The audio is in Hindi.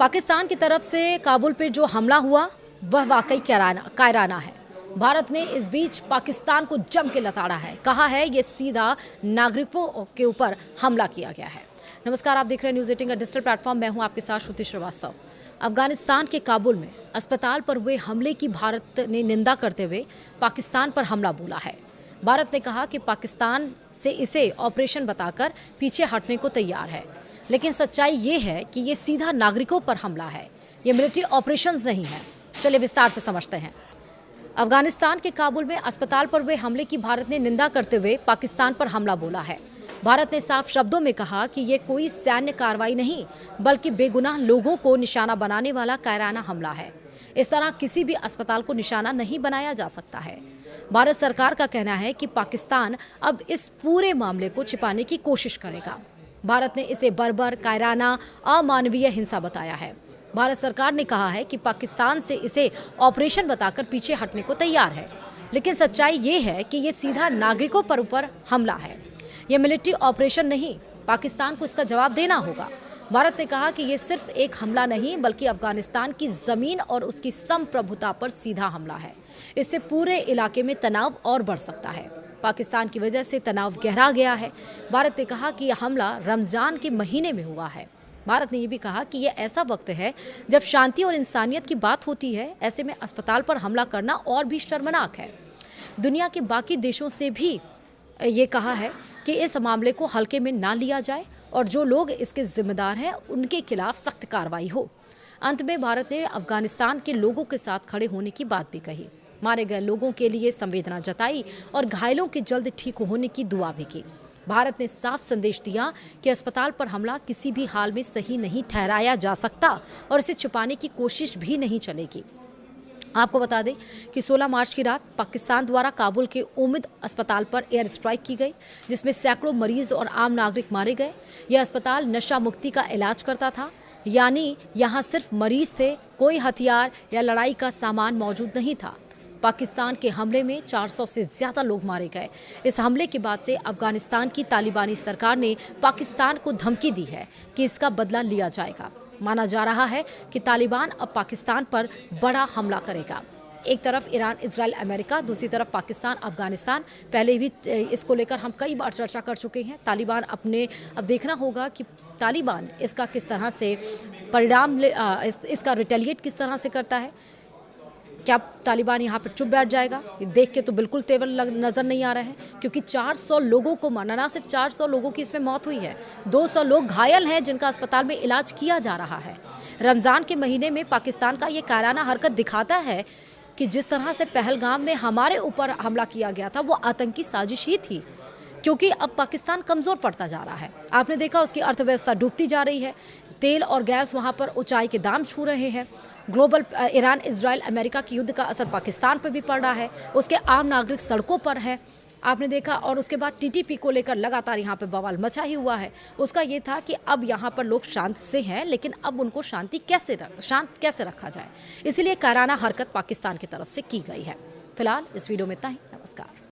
पाकिस्तान की तरफ से काबुल पर जो हमला हुआ वह वाकई कायराना है। भारत ने इस बीच पाकिस्तान को जम के लताड़ा है, कहा है ये सीधा नागरिकों के ऊपर हमला किया गया है। नमस्कार, आप देख रहे हैं न्यूज़ 18 का डिजिटल प्लेटफॉर्म। मैं हूं आपके साथ श्रुति श्रीवास्तव। अफगानिस्तान के काबुल में अस्पताल पर हुए हमले की भारत ने निंदा करते हुए पाकिस्तान पर हमला बोला है। भारत ने कहा कि पाकिस्तान से इसे ऑपरेशन बताकर पीछे हटने को तैयार है, लेकिन सच्चाई ये है कि ये सीधा नागरिकों पर हमला है, ये मिलिट्री ऑपरेशंस नहीं है। चलिए विस्तार से समझते हैं। अफगानिस्तान के काबुल में अस्पताल पर हुए हमले की भारत ने निंदा करते हुए पाकिस्तान पर हमला बोला है। भारत ने साफ शब्दों में कहा कि ये कोई सैन्य कार्रवाई नहीं, बल्कि बेगुनाह लोगों को निशाना बनाने वाला कायराना हमला है। इस तरह किसी भी अस्पताल को निशाना नहीं बनाया जा सकता है। भारत सरकार का कहना है कि पाकिस्तान अब इस पूरे मामले को छिपाने की कोशिश करेगा। भारत ने इसे बर्बर, कायराना, अमानवीय हिंसा बताया है। भारत सरकार ने कहा है कि पाकिस्तान से इसे ऑपरेशन बताकर पीछे हटने को तैयार है, लेकिन सच्चाई ये है कि ये सीधा नागरिकों पर ऊपर हमला है। ये मिलिट्री ऑपरेशन नहीं, पाकिस्तान को इसका जवाब देना होगा। भारत ने कहा कि ये सिर्फ एक हमला नहीं, बल्कि अफगानिस्तान की जमीन और उसकी संप्रभुता पर सीधा हमला है। इससे पूरे इलाके में तनाव और बढ़ सकता है। पाकिस्तान की वजह से तनाव गहरा गया है। भारत ने कहा कि यह हमला रमजान के महीने में हुआ है। भारत ने यह भी कहा कि यह ऐसा वक्त है जब शांति और इंसानियत की बात होती है। ऐसे में अस्पताल पर हमला करना और भी शर्मनाक है। दुनिया के बाकी देशों से भी ये कहा है कि इस मामले को हल्के में ना लिया जाए और जो लोग इसके जिम्मेदार हैं उनके खिलाफ सख्त कार्रवाई हो। अंत में भारत ने अफगानिस्तान के लोगों के साथ खड़े होने की बात भी कही, मारे गए लोगों के लिए संवेदना जताई और घायलों के जल्द ठीक होने की दुआ भी की। भारत ने साफ संदेश दिया कि अस्पताल पर हमला किसी भी हाल में सही नहीं ठहराया जा सकता और इसे छुपाने की कोशिश भी नहीं चलेगी। आपको बता दें कि 16 मार्च की रात पाकिस्तान द्वारा काबुल के उम्मीद अस्पताल पर एयर स्ट्राइक की गई, जिसमें सैकड़ों मरीज और आम नागरिक मारे गए। यह अस्पताल नशा मुक्ति का इलाज करता था, यानी यहाँ सिर्फ मरीज थे, कोई हथियार या लड़ाई का सामान मौजूद नहीं था। पाकिस्तान के हमले में 400 से ज़्यादा लोग मारे गए। इस हमले के बाद से अफगानिस्तान की तालिबानी सरकार ने पाकिस्तान को धमकी दी है कि इसका बदला लिया जाएगा। माना जा रहा है कि तालिबान अब पाकिस्तान पर बड़ा हमला करेगा। एक तरफ ईरान, इजराइल, अमेरिका, दूसरी तरफ पाकिस्तान, अफगानिस्तान। पहले भी इसको लेकर हम कई बार चर्चा कर चुके हैं। तालिबान अब देखना होगा कि तालिबान इसका किस तरह से परिणाम इसका रिटेलिएट किस तरह से करता है। क्या तालिबान यहाँ पर चुप बैठ जाएगा? ये देख के तो बिल्कुल तेवर नज़र नहीं आ रहा है, क्योंकि 400 लोगों को मारना, ना सिर्फ 400 लोगों की इसमें मौत हुई है, 200 लोग घायल हैं जिनका अस्पताल में इलाज किया जा रहा है। रमज़ान के महीने में पाकिस्तान का ये कायराना हरकत दिखाता है कि जिस तरह से पहलगाम में हमारे ऊपर हमला किया गया था वो आतंकी साजिश ही थी, क्योंकि अब पाकिस्तान कमज़ोर पड़ता जा रहा है। आपने देखा उसकी अर्थव्यवस्था डूबती जा रही है। तेल और गैस वहाँ पर ऊंचाई के दाम छू रहे हैं। ग्लोबल ईरान, इजराइल, अमेरिका की युद्ध का असर पाकिस्तान पर भी पड़ रहा है। उसके आम नागरिक सड़कों पर है, आपने देखा। और उसके बाद टीटीपी को लेकर लगातार यहाँ पे बवाल मचा ही हुआ है। उसका ये था कि अब यहाँ पर लोग शांत से हैं, लेकिन अब उनको शांत कैसे रखा जाए, इसीलिए कायराना हरकत पाकिस्तान की तरफ से की गई है। फिलहाल इस वीडियो में इतना ही। नमस्कार।